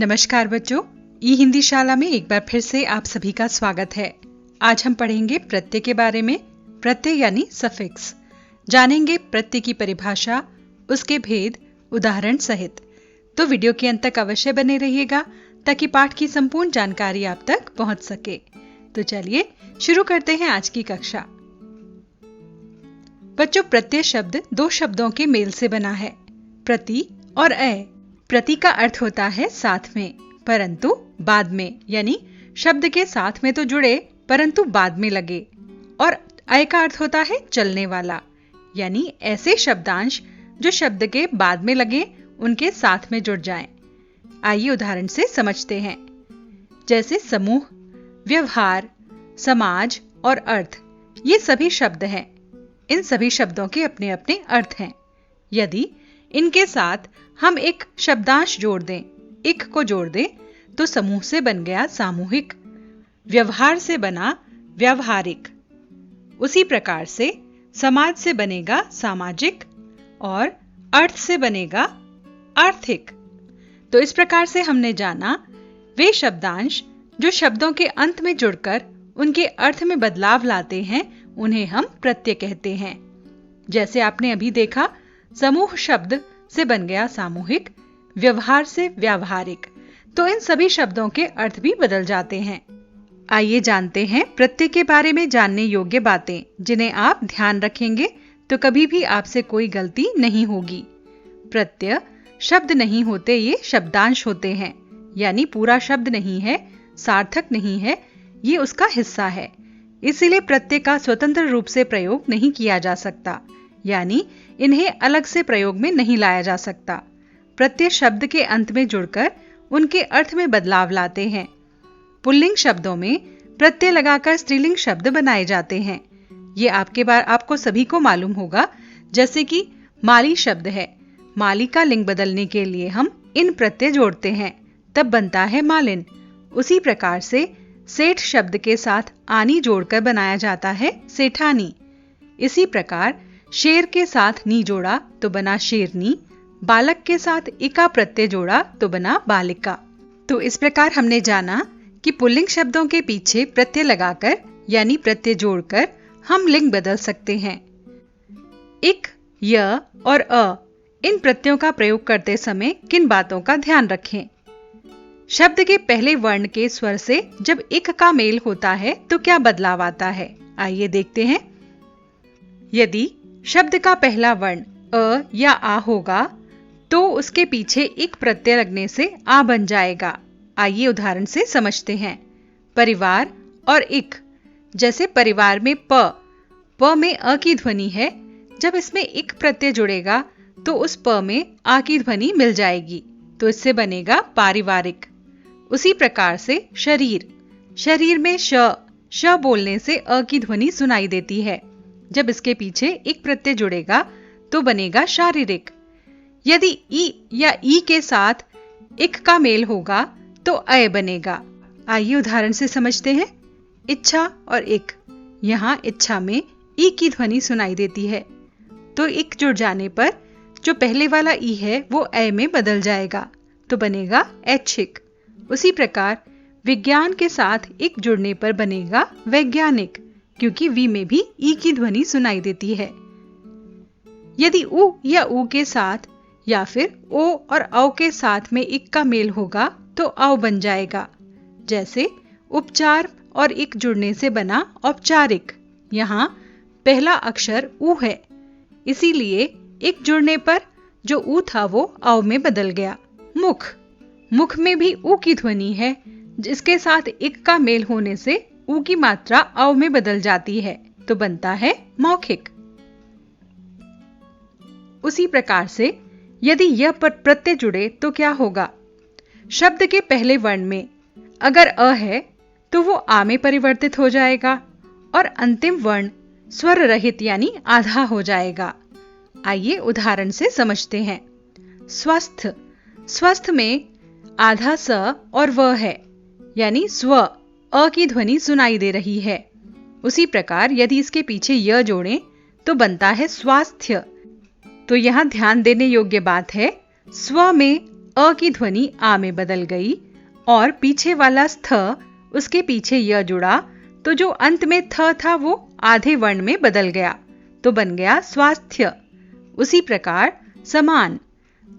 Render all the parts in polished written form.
नमस्कार बच्चों, ई हिंदी शाला में एक बार फिर से आप सभी का स्वागत है। आज हम पढ़ेंगे प्रत्यय के बारे में। प्रत्यय यानी सफिक्स। जानेंगे प्रत्यय की परिभाषा, उसके भेद, उदाहरण सहित। तो वीडियो के अंत तक अवश्य बने रहिएगा ताकि पाठ की संपूर्ण जानकारी आप तक पहुंच सके। तो चलिए शुरू करते हैं आज की कक्षा। बच्चों, प्रत्यय शब्द दो शब्दों के मेल से बना है, प्रति और अय। प्रति का अर्थ होता है साथ में परंतु बाद में, यानी शब्द के साथ में तो जुड़े परंतु बाद में लगे। और अय का अर्थ होता है चलने वाला, यानी ऐसे शब्दांश जो शब्द के बाद में लगे उनके साथ में जुड़ जाएं। आइए उदाहरण से समझते हैं। जैसे समूह, व्यवहार, समाज और अर्थ, ये सभी शब्द हैं। इन सभी शब्दों के अपने अपने अर्थ हैं। यदि इनके साथ हम एक शब्दांश जोड़ दें, इक को जोड़ दें, तो समूह से बन गया सामूहिक, व्यवहार से बना व्यावहारिक। उसी प्रकार से समाज से बनेगा सामाजिक और अर्थ से बनेगा आर्थिक। तो इस प्रकार से हमने जाना वे शब्दांश जो शब्दों के अंत में जुड़कर उनके अर्थ में बदलाव लाते हैं, उन्हें हम प्रत्यय कहते हैं। जैसे आपने अभी देखा, समूह शब्द से बन गया सामूहिक, व्यवहार से व्यावहारिक। तो इन सभी शब्दों के अर्थ भी बदल जाते हैं। आइए जानते हैं प्रत्यय के बारे में जानने योग्य बातें, जिन्हें आप ध्यान रखेंगे तो कभी भी आपसे कोई गलती नहीं होगी। प्रत्यय शब्द नहीं होते, ये शब्दांश होते हैं, यानी पूरा शब्द नहीं है, सार्थक नहीं है, ये उसका हिस्सा है। इसीलिए प्रत्यय का स्वतंत्र रूप से प्रयोग नहीं किया जा सकता, यानी इन्हें अलग से प्रयोग में नहीं लाया जा सकता। प्रत्यय शब्द के अंत में जुड़कर उनके अर्थ में बदलाव लाते हैं। पुल्लिंग शब्दों में प्रत्यय लगाकर स्त्रीलिंग शब्द बनाए जाते हैं। ये आपको सभी को मालूम होगा। जैसे कि माली शब्द है, माली का लिंग बदलने के लिए हम इन प्रत्यय जोड़ते हैं, तब बनता है मालिन। उसी प्रकार से सेठ शब्द के साथ आनी जोड़कर बनाया जाता है सेठानी। इसी प्रकार शेर के साथ नी जोड़ा तो बना शेरनी, बालक के साथ इका प्रत्यय जोड़ा तो बना बालिका। तो इस प्रकार हमने जाना कि पुल्लिंग शब्दों के पीछे प्रत्यय लगाकर यानी प्रत्यय जोड़कर हम लिंग बदल सकते हैं। इक, य और अ, इन प्रत्ययों का प्रयोग करते समय किन बातों का ध्यान रखें? शब्द के पहले वर्ण के स्वर से जब इक का मेल होता है तो क्या बदलाव आता है? आइए देखते हैं। यदि शब्द का पहला वर्ण अ या आ होगा तो उसके पीछे इक प्रत्यय लगने से आ बन जाएगा। आइए उदाहरण से समझते हैं। परिवार और इक। जैसे परिवार में प में अ की ध्वनि है, जब इसमें इक प्रत्यय जुड़ेगा तो उस प में आ की ध्वनि मिल जाएगी, तो इससे बनेगा पारिवारिक। उसी प्रकार से शरीर में श बोलने से अ की ध्वनि सुनाई देती है, जब इसके पीछे एक प्रत्यय जुड़ेगा तो बनेगा शारीरिक। यदि ई या ई के साथ इक का मेल होगा तो अय बनेगा। आइए उदाहरण से समझते हैं। इच्छा और इक। यहाँ इच्छा में ई की ध्वनि सुनाई देती है, तो इक जुड़ जाने पर जो पहले वाला ई है वो अय में बदल जाएगा, तो बनेगा ऐच्छिक। उसी प्रकार विज्ञान के साथ इक जुड़ने पर बनेगा वैज्ञानिक, क्योंकि वी में भी ई की ध्वनि सुनाई देती है। यदि उ या ऊ के साथ या फिर ओ और औ के साथ में इक का मेल होगा तो औ बन जाएगा। जैसे उपचार और इक जुड़ने से बना औपचारिक। यहाँ पहला अक्षर ऊ है, इसीलिए इक जुड़ने पर जो ऊ था वो औ में बदल गया। मुख में भी ऊ की ध्वनि है, जिसके साथ इक का मेल होने से ऊ की मात्रा औ में बदल जाती है, तो बनता है मौखिक। उसी प्रकार से यदि यह प्रत्यय जुड़े तो क्या होगा? शब्द के पहले वर्ण में अगर अ है तो वो आ में परिवर्तित हो जाएगा और अंतिम वर्ण स्वर रहित यानी आधा हो जाएगा। आइए उदाहरण से समझते हैं। स्वस्थ में आधा स और व है, यानी स्व अ की ध्वनि सुनाई दे रही है। उसी प्रकार यदि इसके पीछे य जोड़ें तो बनता है स्वास्थ्य। तो यहां ध्यान देने योग्य बात है, स्व में अ की ध्वनि आ में बदल गई और पीछे वाला स्थ उसके पीछे य जुड़ा तो जो अंत में थ था वो आधे वर्ण में बदल गया तो बन गया स्वास्थ्य। उसी प्रकार समान।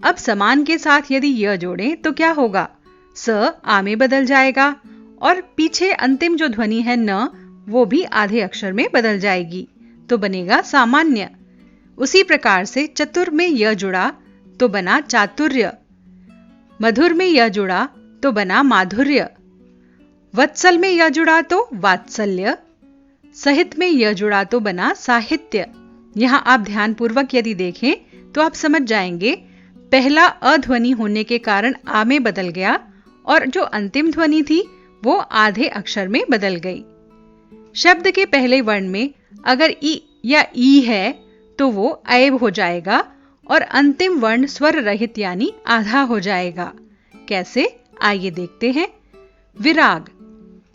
अब समान के साथ यदि य जोड़ें तो क्या होगा? स आ में बदल जाएगा और पीछे अंतिम जो ध्वनि है न वो भी आधे अक्षर में बदल जाएगी तो बनेगा सामान्य। उसी प्रकार से चतुर में य जुड़ा तो बना चातुर्य, मधुर में य जुड़ा तो बना माधुर्य, वत्सल में य जुड़ा तो वात्सल्य, सहित में य जुड़ा तो बना साहित्य। यहां आप ध्यानपूर्वक यदि देखें तो आप समझ जाएंगे पहला अध्वनि होने के कारण आ में बदल गया और जो अंतिम ध्वनि थी वो आधे अक्षर में बदल गई। शब्द के पहले वर्ण में अगर ई या ई है तो वो ऐब हो जाएगा और अंतिम वर्ण स्वर रहित यानी आधा हो जाएगा। कैसे? आइए देखते हैं। विराग।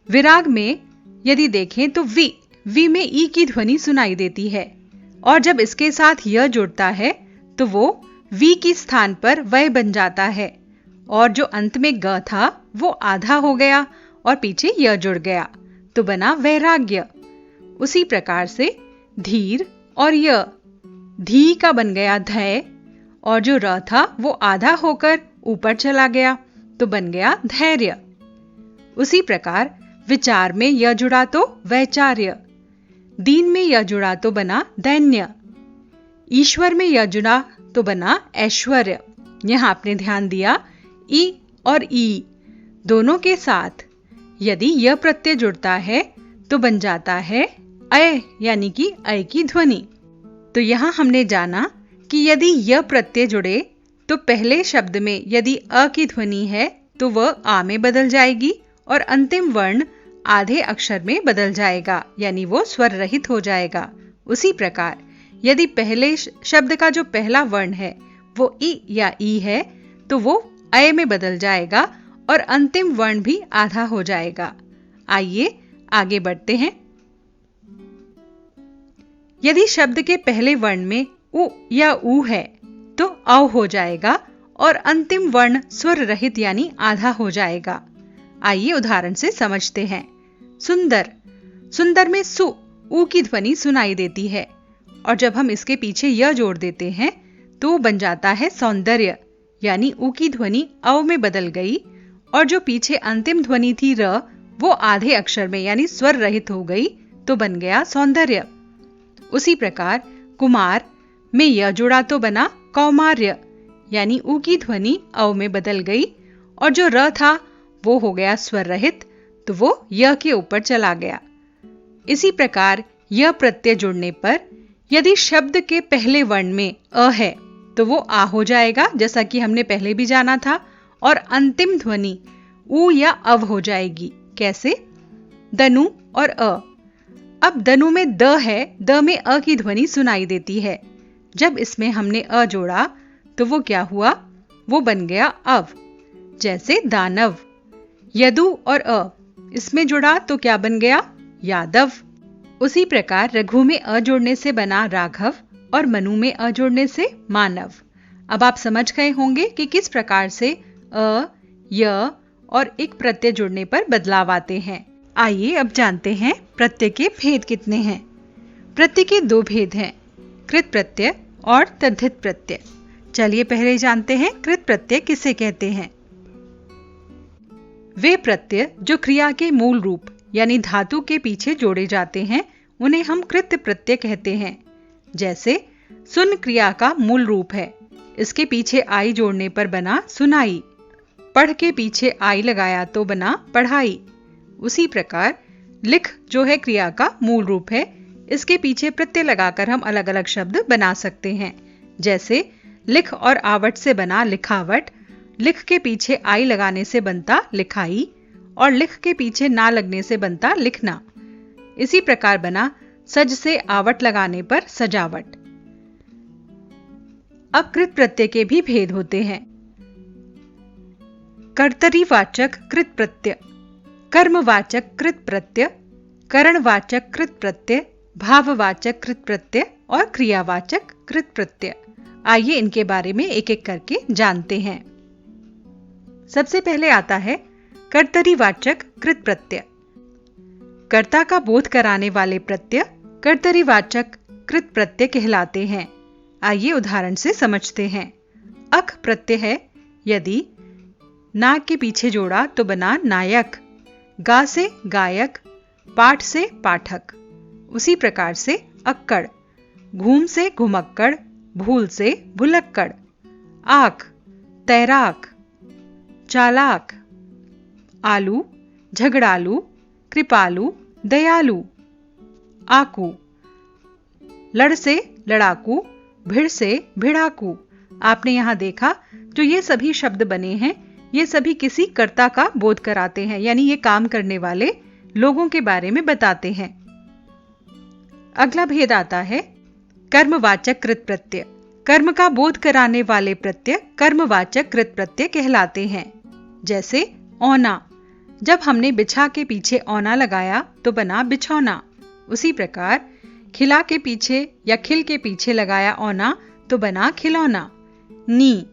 विराग में यदि देखें तो वी में ई की ध्वनि सुनाई देती है और जब इसके साथ य जुड़ता है तो वो वी की स्थान पर वय बन जाता है और जो अंत में ग था वो आधा हो गया और पीछे य जुड़ गया तो बना वैराग्य। उसी प्रकार से धीर और य, धी का बन गया धैर्य और जो र था वो आधा होकर ऊपर चला गया तो बन गया धैर्य। उसी प्रकार विचार में य जुड़ा तो वैचार्य, दीन में य जुड़ा तो बना दैन्य, ईश्वर में य जुड़ा तो बना ऐश्वर्य। यहां आपने ध्यान दिया ई और ई दोनों के साथ यदि य प्रत्यय जुड़ता है तो बन जाता है अय यानी कि अय की ध्वनि। तो यहां हमने जाना कि यदि य प्रत्यय जुड़े तो पहले शब्द में यदि अ की ध्वनि है तो वह आ में बदल जाएगी और अंतिम वर्ण आधे अक्षर में बदल जाएगा यानी वो स्वर रहित हो जाएगा। उसी प्रकार यदि पहले शब्द का जो पहला वर्ण है वो ई या ई है तो वो अय में बदल जाएगा और अंतिम वर्ण भी आधा हो जाएगा। आइए आगे बढ़ते हैं। यदि शब्द के पहले वर्ण में उ या ऊ है तो औ हो जाएगा और अंतिम वर्ण स्वर रहित यानी आधा हो जाएगा। आइए उदाहरण से समझते हैं। सुंदर। सुंदर में सु ऊ की ध्वनि सुनाई देती है और जब हम इसके पीछे य जोड़ देते हैं तो बन जाता है सौंदर्य यानी ऊ की ध्वनि औ में बदल गई और जो पीछे अंतिम ध्वनि थी र वो आधे अक्षर में यानी स्वर रहित हो गई तो बन गया सौंदर्य। उसी प्रकार कुमार में य जुड़ा तो बना कौमार्य यानी ऊ की ध्वनि औ में बदल गई और जो र था वो हो गया स्वर रहित तो वो य के ऊपर चला गया। इसी प्रकार य प्रत्यय जुड़ने पर यदि शब्द के पहले वर्ण में अ है तो वो आ हो जाएगा जैसा कि हमने पहले भी जाना था और अंतिम ध्वनि ऊ या अव हो जाएगी। कैसे? दनु और अ। अब दनु में द है, द में अ की ध्वनि सुनाई देती है। जब इसमें हमने अ जोड़ा तो वो क्या हुआ? वो बन गया अव। जैसे दानव। यदु और अ इसमें जुड़ा तो क्या बन गया? यादव। उसी प्रकार रघु में अ जोड़ने से बना राघव और मनु में अ जोड़ने से मानव। अब आप समझ गए होंगे कि किस प्रकार से अ, य और एक प्रत्यय जुड़ने पर बदलाव आते हैं। आइए अब जानते हैं प्रत्यय के भेद कितने हैं। प्रत्यय के दो भेद हैं, कृत प्रत्यय और तद्धित प्रत्यय। चलिए पहले जानते हैं कृत प्रत्यय किसे कहते हैं। वे प्रत्यय जो क्रिया के मूल रूप यानी धातु के पीछे जोड़े जाते हैं उन्हें हम कृत प्रत्यय कहते हैं। जैसे सुन क्रिया का मूल रूप है, इसके पीछे आई जोड़ने पर बना सुनाई। पढ़ के पीछे आई लगाया तो बना पढ़ाई। उसी प्रकार लिख जो है क्रिया का मूल रूप है, इसके पीछे प्रत्यय लगाकर हम अलग अलग शब्द बना सकते हैं। जैसे लिख और आवट से बना लिखावट, लिख के पीछे आई लगाने से बनता लिखाई और लिख के पीछे ना लगने से बनता लिखना। इसी प्रकार बना सज से आवट लगाने पर सजावट। अब कृत प्रत्यय के भी भेद होते हैं। कर्तरीवाचक कृत प्रत्यय, कर्मवाचक कृत प्रत्यय, करणवाचक कृत प्रत्यय, भाववाचक कृत प्रत्यय और क्रियावाचक कृत प्रत्यय। आइए इनके बारे में एक एक करके जानते हैं। सबसे पहले आता है कर्तरीवाचक कृत प्रत्यय। कर्ता का बोध कराने वाले प्रत्यय कर्तरीवाचक कृत प्रत्यय कहलाते हैं। आइए उदाहरण से समझते हैं। अक प्रत्यय है, यदि नाक के पीछे जोड़ा तो बना नायक, गा से गायक, पाठ से पाठक। उसी प्रकार से अक्कड़, घूम से घुमक्कड़, भूल से भुलक्कड़। आक तैराक, चालाक। आलू झगड़ालू, कृपालू, दयालु। आकू लड़ से लड़ाकू, भिड़ से भिड़ाकू। आपने यहां देखा जो ये सभी शब्द बने हैं, ये सभी किसी कर्ता का बोध कराते हैं, यानी ये काम करने वाले लोगों के बारे में बताते हैं। अगला भेद आता है कर्मवाचक कृत प्रत्यय। कर्म का बोध कराने वाले प्रत्यय कर्मवाचक कृत प्रत्यय कहलाते हैं। जैसे औना, जब हमने बिछा के पीछे औना लगाया तो बना बिछौना। उसी प्रकार खिला के पीछे या खिल के पीछे लगाया औना तो बना खिलौना। नी,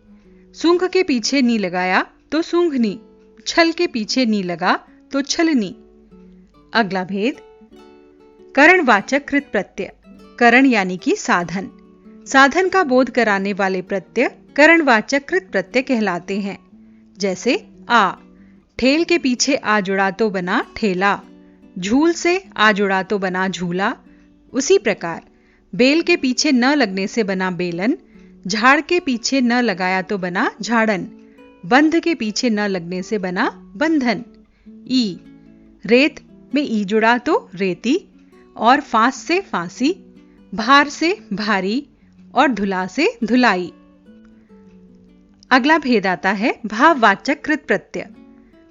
सूंघ के पीछे नी लगाया तो सूंघनी, छल के पीछे नी लगा तो छलनी। अगला भेद करणवाचक कृत प्रत्यय। करण यानी कि साधन। साधन का बोध कराने वाले प्रत्यय करणवाचक कृत प्रत्यय कहलाते हैं। जैसे आ, ठेल के पीछे आ जुड़ा तो बना ठेला, झूल से आ जुड़ा तो बना झूला। उसी प्रकार बेल के पीछे न लगने से बना बेलन, झाड़ के पीछे न लगाया तो बना झाड़न, बंध के पीछे न लगने से बना बंधन। ई, रेत में ई जुड़ा तो रेती, और फांस से फांसी, भार से भारी, और धुला से धुलाई। अगला भेद आता है भाववाचक कृत प्रत्यय।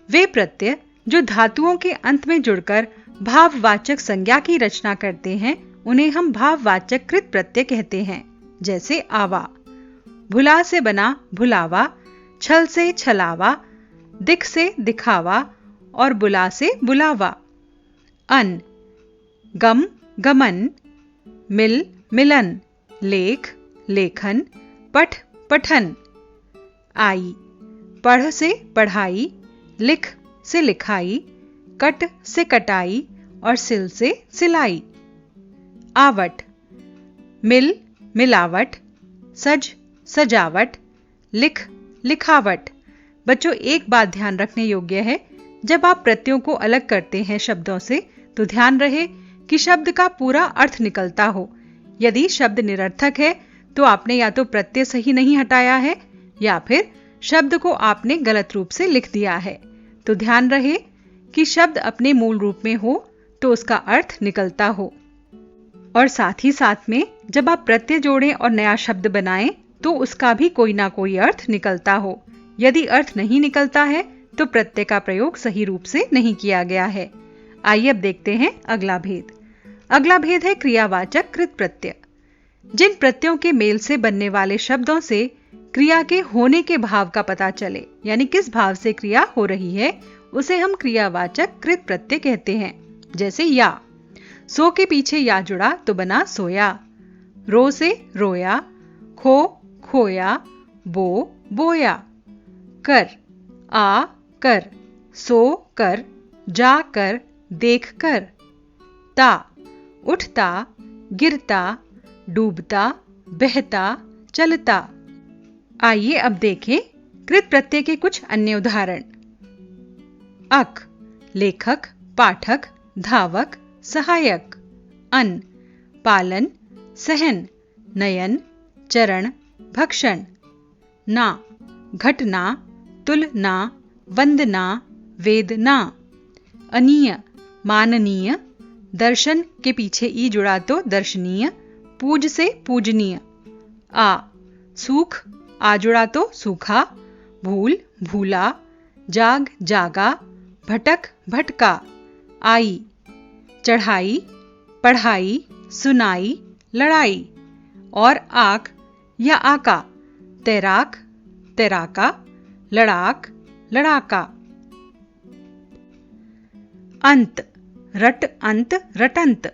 वे प्रत्यय जो धातुओं के अंत में जुड़कर भाववाचक संज्ञा की रचना करते हैं, उन्हें हम भाववाचक कृत प्रत्यय कहते हैं। जैसे आवा, भुला से बना भुलावा, छल से छलावा, दिख से दिखावा, और बुला से बुलावा। अन, गम गमन, मिल मिलन, लेख लेखन, पठ पठन। आई, पढ़ से पढ़ाई, लिख से लिखाई, कट से कटाई, और सिल से सिलाई। आवट, मिल मिलावट, सज सजावट, लिख लिखावट। बच्चों, एक बात ध्यान रखने योग्य है, जब आप प्रत्ययों को अलग करते हैं शब्दों से तो ध्यान रहे कि शब्द का पूरा अर्थ निकलता हो। यदि शब्द निरर्थक है तो आपने या तो प्रत्यय सही नहीं हटाया है या फिर शब्द को आपने गलत रूप से लिख दिया है। तो ध्यान रहे कि शब्द अपने मूल रूप में हो तो उसका अर्थ निकलता हो। और साथ ही साथ में जब आप प्रत्यय जोड़ें और नया शब्द बनाएं तो उसका भी कोई ना कोई अर्थ निकलता हो। यदि अर्थ नहीं निकलता है तो प्रत्यय का प्रयोग सही रूप से नहीं किया गया है। आइए अब देखते हैं अगला भेद। अगला भेद है क्रियावाचक कृत प्रत्यय। जिन प्रत्ययों के मेल से बनने वाले शब्दों से क्रिया के होने के भाव का पता चले, यानी किस भाव से क्रिया हो रही है, उसे हम क्रियावाचक कृत प्रत्यय कहते हैं। जैसे या, सो के पीछे या जुड़ा तो बना सोया, रो से रोया, खो खोया, बो बोया। कर, आ कर, सो कर, जा कर, देख कर। ता, उठता, गिरता, डूबता, बहता, चलता। आइए अब देखें कृत प्रत्यय के कुछ अन्य उदाहरण। अक, लेखक, पाठक, धावक, सहायक। अन, पालन, सहन, नयन, चरण, भक्षण। ना, घटना, तुलना, वंदना, वेदना। अनीय, माननीय, दर्शन के पीछे ई जुड़ा तो दर्शनीय, पूज से पूजनीय। आ, सूख, आ जुड़ा तो सूखा, भूल भूला, जाग जागा, भटक भटका। आई, चढ़ाई, पढ़ाई, सुनाई, लड़ाई। और आक या आका, तैराक, तैराका, लड़ाक, लड़ाका। अंत, रट अंत, रटंत,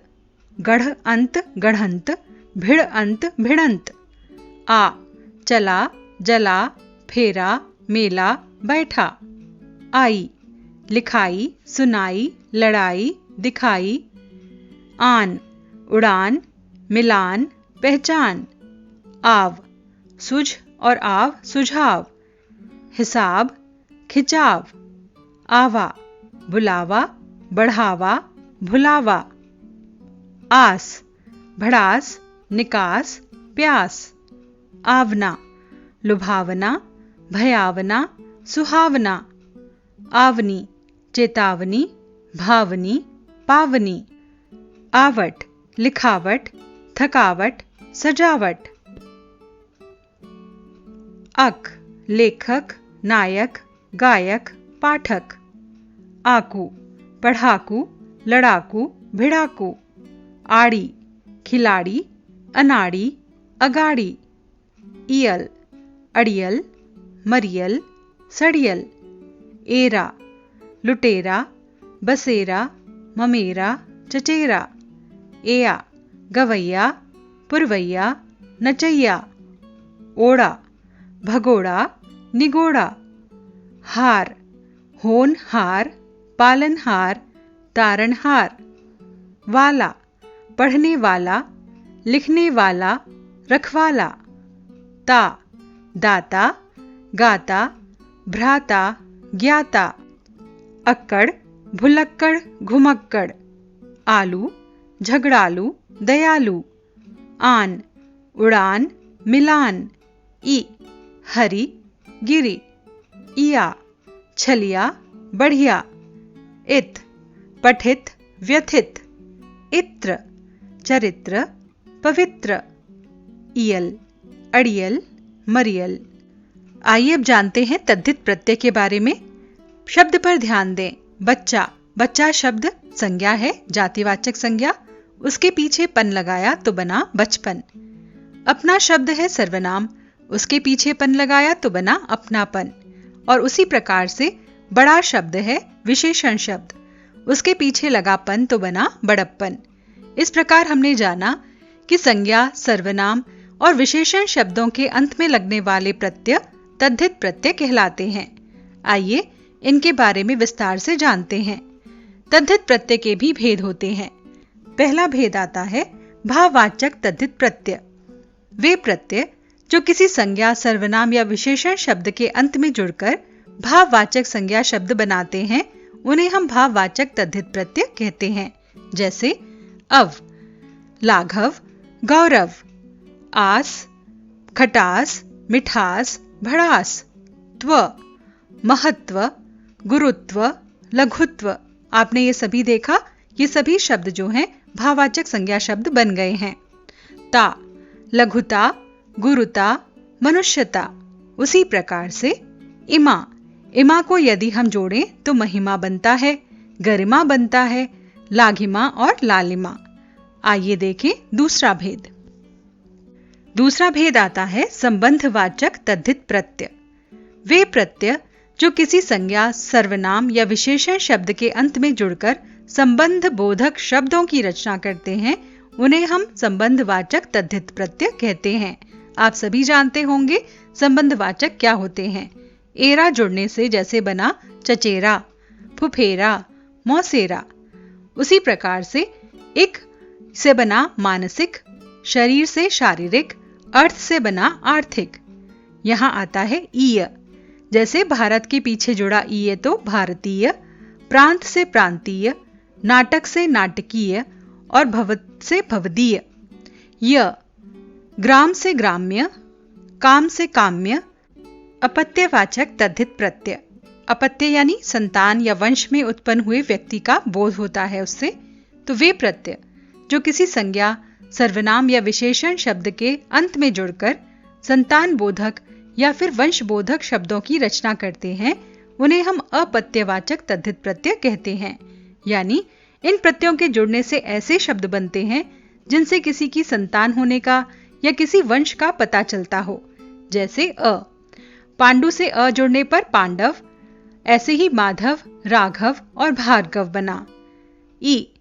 गढ़ अंत, गढ़ंत, भिड़ अंत, भिड़ंत। आ, चला, जला, फेरा, मेला, बैठा। आई, लिखाई, सुनाई, लड़ाई, दिखाई। आन, उड़ान, मिलान, पहचान। आव, सुझ और आव सुझाव। हिसाब, खिंचाव। आवा, बुलावा, बढ़ावा, भुलावा। आस, भड़ास, निकास, प्यास। आवना, लुभावना, भयावना, सुहावना। आवनी, चेतावनी, भावनी, पावनी। आवट, लिखावट, थकावट, सजावट। अक, लेखक, नायक, गायक, पाठक। आकू, पढ़ाकू, लड़ाकू, भिड़ाकू। आड़ी, खिलाड़ी, अनाड़ी, अगाड़ी। इयल, अड़ियल, मरियल, सड़ियल। एरा, लुटेरा, बसेरा, ममेरा, चचेरा। एया, गवैया, पुरवैया, नचैया। ओड़ा, भगोड़ा, निगोड़ा। हार, होनहार, पालनहार, तारणहार। वाला, पढ़ने वाला, लिखने वाला, रखवाला। ता, दाता, गाता, भ्राता, ज्ञाता। अक्कड़, भुलक्कड़, घुमक्कड़। आलू, झगड़ालू, दयालु। आन, उड़ान, मिलान। ई, हरी, गिरी। इया, छलिया, बढ़िया। इत, पठित, व्यथित। इत्र, चरित्र, पवित्र। इयल, अड़ियल, मरियल। आइए अब जानते हैं तद्धित प्रत्यय के बारे में। शब्द पर ध्यान दें। बच्चा, बच्चा शब्द संज्ञा है, जातिवाचक संज्ञा। उसके पीछे पन लगाया तो बना बचपन। अपना शब्द है सर्वनाम, उसके पीछे पन लगाया तो बना अपनापन। और उसी प्रकार से बड़ा शब्द है विशेषण शब्द, उसके पीछे लगा पन तो बना बड़प्पन। इस प्रकार हमने जाना कि संज्ञा, सर्वनाम और विशेषण शब्दों के अंत में लगने वाले प्रत्यय तद्धित प्रत्यय कहलाते हैं। आइए इनके बारे में विस्तार से जानते हैं। तद्धित प्रत्यय के भी भेद होते हैं। पहला भेद आता है भाववाचक तद्धित प्रत्यय। वे प्रत्यय जो किसी संज्ञा, सर्वनाम या विशेषण शब्द के अंत में जुड़कर भाववाचक संज्ञा शब्द बनाते हैं, उन्हें हम भाववाचक तद्धित प्रत्यय कहते हैं। जैसे अव, लाघव, गौरव। आस, खटास, मिठास, भड़ास। त्व, महत्व, गुरुत्व, लघुत्व। आपने ये सभी देखा, ये सभी शब्द जो हैं भाववाचक संज्ञा शब्द बन गए हैं। ता, लघुता, गुरुता, मनुष्यता। उसी प्रकार से इमा, इमा को यदि हम जोड़ें तो महिमा बनता है, गरिमा बनता है, लाघिमा और लालिमा। आइए देखें दूसरा भेद। दूसरा भेद आता है संबंधवाचक तद्धित प्रत्यय। वे प्रत्यय जो किसी संज्ञा, सर्वनाम या विशेषण शब्द के अंत में जुड़कर संबंध बोधक शब्दों की रचना करते हैं, उन्हें हम संबंधवाचक तद्धित प्रत्यय कहते हैं। आप सभी जानते होंगे संबंधवाचक क्या होते हैं। एरा जुड़ने से जैसे बना चचेरा, फुफेरा, मौसेरा। उसी प्रकार से इक से बना मानसिक, शरीर से शारीरिक, अर्थ से बना आर्थिक। यहां आता है ईय, जैसे भारत के पीछे जुड़ा ईय तो भारतीय, प्रांत से प्रांतीय, नाटक से नाटकीय और भवत से भवदीय। य, ग्राम से ग्राम्य, काम से काम्य। अपत्यवाचक तद्धित प्रत्यय। अपत्य यानी संतान या वंश में उत्पन्न हुए व्यक्ति का बोध होता है उससे। तो वे प्रत्यय जो किसी संज्ञा, सर्वनाम या विशेषण शब्द के अंत में जुड़कर संतान बोधक या फिर वंश बोधक शब्दों की रचना करते हैं, उन्हें हम अपत्यवाचक तद्धित प्रत्यय कहते हैं। यानी इन प्रत्ययों के जुड़ने से ऐसे शब्द बनते हैं जिनसे किसी की संतान होने का या किसी वंश का पता चलता हो। जैसे अ, पांडु से अ जुड़ने पर पांडव। ऐसे ही माधव, राघव और भार्गव बना। ई,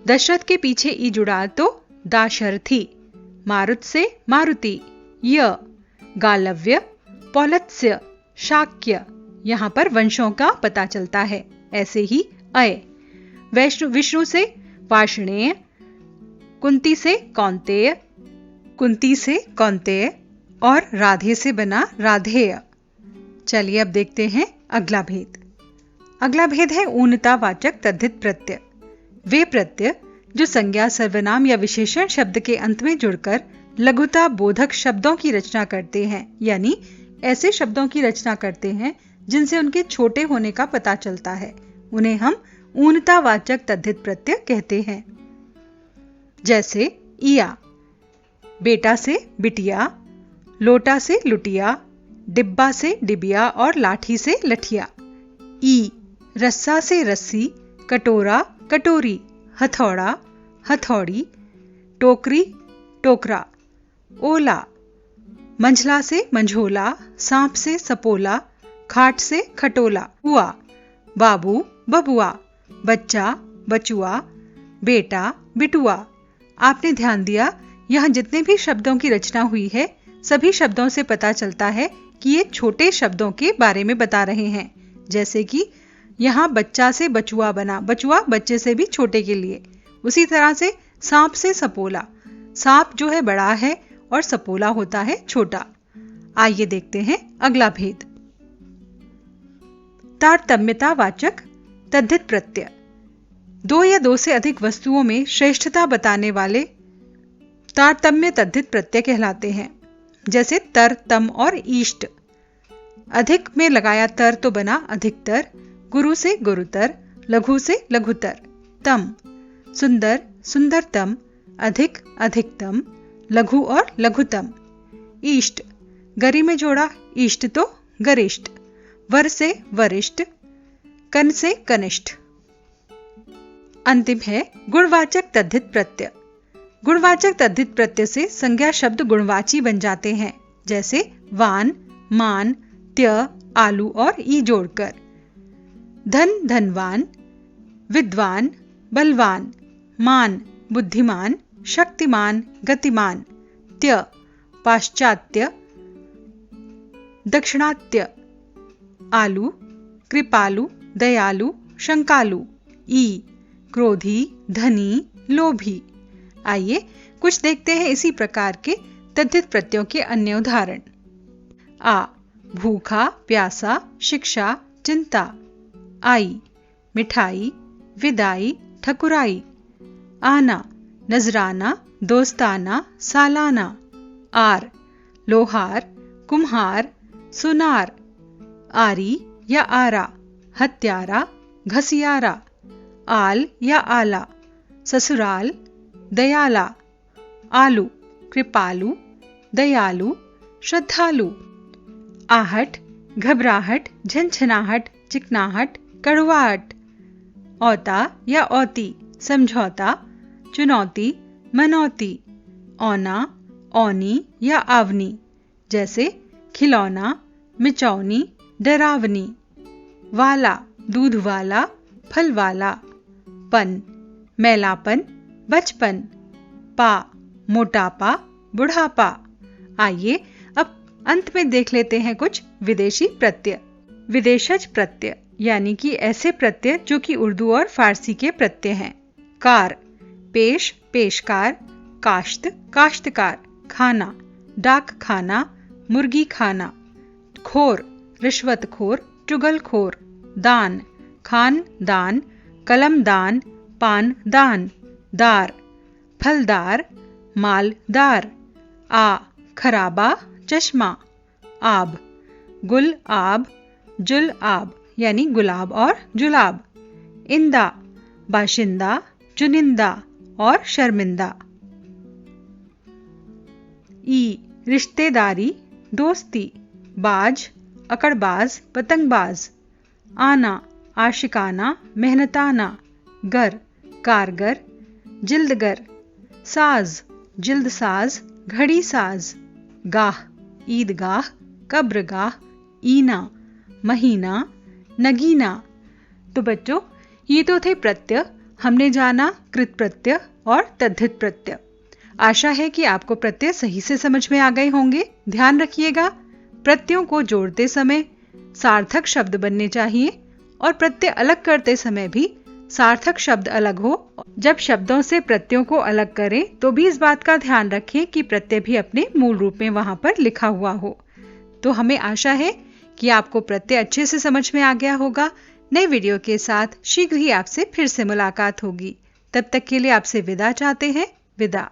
दशरथ के पीछे ई जुड़ा तो दाशरथी। मारुत से मारुति। य, गालव्य, पौलत्स्य, शाक्य। यहाँ पर वंशों का पता चलता है। ऐसे ही अय, विष्णु से वार्ष्णेय, कुंती से कौन्तेय और राधे से बना राधेय। चलिए अब देखते हैं अगला भेद। अगला भेद है ऊनतावाचक तद्धित प्रत्यय। वे प्रत्यय जो संज्ञा, सर्वनाम या विशेषण शब्द के अंत में जुड़कर लघुता बोधक शब्दों की रचना करते हैं, यानी ऐसे शब्दों की रचना करते हैं जिनसे उनके छोटे होने का पता चलता है, उन्हें हम ऊनतावाचक तद्धित प्रत्यय कहते हैं। जैसे इया, बेटा से बिटिया, लोटा से लुटिया, डिब्बा से डिबिया और लाठी से लठिया। ई, रस्सा से रस्सी, कटोरा कटोरी, हथौड़ा हथौड़ी, टोकरी टोकरा। ओला, मंझला से मंझोला, सांप से सपोला, खाट से खटोला। हुआ, बाबू बबुआ, बच्चा बचुआ, बेटा बिटुआ। आपने ध्यान दिया, यहाँ जितने भी शब्दों की रचना हुई है सभी शब्दों से पता चलता है कि ये छोटे शब्दों के बारे में बता रहे हैं। जैसे कि यहाँ बच्चा से बचुआ बना, बचुआ बच्चे से भी छोटे के लिए। उसी तरह से सांप से सपोला, सांप जो है बड़ा है और सपोला होता है छोटा। आइए देखते हैं अगला भेद। तारतम्यतावाचक तद्धित प्रत्यय। दो या दो से अधिक वस्तुओं में श्रेष्ठता बताने वाले तारतम्य तद्धित प्रत्यय कहलाते हैं। जैसे तर, तम और ईष्ट। अधिक में लगाया तर तो बना अधिकतर, गुरु से गुरुतर, लघु से लघुतर। तम, सुंदर सुंदरतम, अधिक अधिकतम, लघु और लघुतम। ईष्ट, गरी में जोड़ा ईष्ट तो गरिष्ठ, वर से वरिष्ठ, कन से कनिष्ठ। अंतिम है गुणवाचक तद्धित प्रत्यय। गुणवाचक तद्धित प्रत्यय से संज्ञा शब्द गुणवाची बन जाते हैं। जैसे वान, मान, त्य, आलू और ई जोड़कर। धन धनवान, विद्वान बलवान, मान बुद्धिमान, शक्तिमान गतिमान। त्य, पाश्चात्य दक्षिणात्य। आलू, कृपालु दयालु शंकालु। ई, क्रोधी धनी लोभी। आइए कुछ देखते हैं इसी प्रकार के तद्धित प्रत्ययों के अन्य उदाहरण। आ, भूखा प्यासा, शिक्षा चिंता। आई, मिठाई विदाई ठकुराई। आना, नजराना दोस्ताना सालाना। आर, लोहार कुम्हार सुनार। आरी या आरा, हत्यारा घसियारा। आल या आला, ससुराल दयाला। आलू, कृपालु दयालु श्रद्धालु। आहट, घबराहट झंझनाहट चिकनाहट कड़वाहट। औता या औती, समझौता चुनौती मनौती। औना, औनी या आवनी। जैसे खिलौना मिचौनी डरावनी। वाला, दूध वाला फल वाला। पन, मैलापन बचपन। पा, मोटापा बुढ़ापा। आइए अब अंत में देख लेते हैं कुछ विदेशी प्रत्यय। विदेशज प्रत्यय यानी कि ऐसे प्रत्यय जो कि उर्दू और फारसी के प्रत्यय हैं। कार, पेश पेशकार, काश्त काश्तकार। खाना, डाक खाना मुर्गी खाना। खोर, रिश्वतखोर चुगलखोर। दान, खान दान कलम दान पान दान। दार, फलदार मालदार। आ, खराबा चश्मा। आब, गुल आब जुल आब यानी गुलाब और जुलाब। इंदा, बाशिंदा चुनिंदा और शर्मिंदा। ई, रिश्तेदारी दोस्ती। बाज, अकड़बाज पतंगबाज। आना, आशिकाना मेहनताना। गर, कारगर जिल्दगर। साज, जिल्दसाज घड़ी साज। गाह, ईदगाह कब्रगाह। ईना, महीना नगीना। तो बच्चों ये तो थे प्रत्यय। हमने जाना कृत प्रत्यय और तद्धित प्रत्यय। आशा है कि आपको प्रत्यय सही से समझ में आ गए होंगे। ध्यान रखिएगा, प्रत्ययों को जोड़ते समय सार्थक शब्द बनने चाहिए और प्रत्यय अलग करते समय भी सार्थक शब्द अलग हो। जब शब्दों से प्रत्ययों को अलग करें तो भी इस बात का ध्यान रखें कि प्रत्यय भी अपने मूल रूप में वहां पर लिखा हुआ हो। तो हमें आशा है कि आपको प्रत्यय अच्छे से समझ में आ गया होगा। नए वीडियो के साथ शीघ्र ही आपसे फिर से मुलाकात होगी। तब तक के लिए आपसे विदा चाहते हैं। विदा।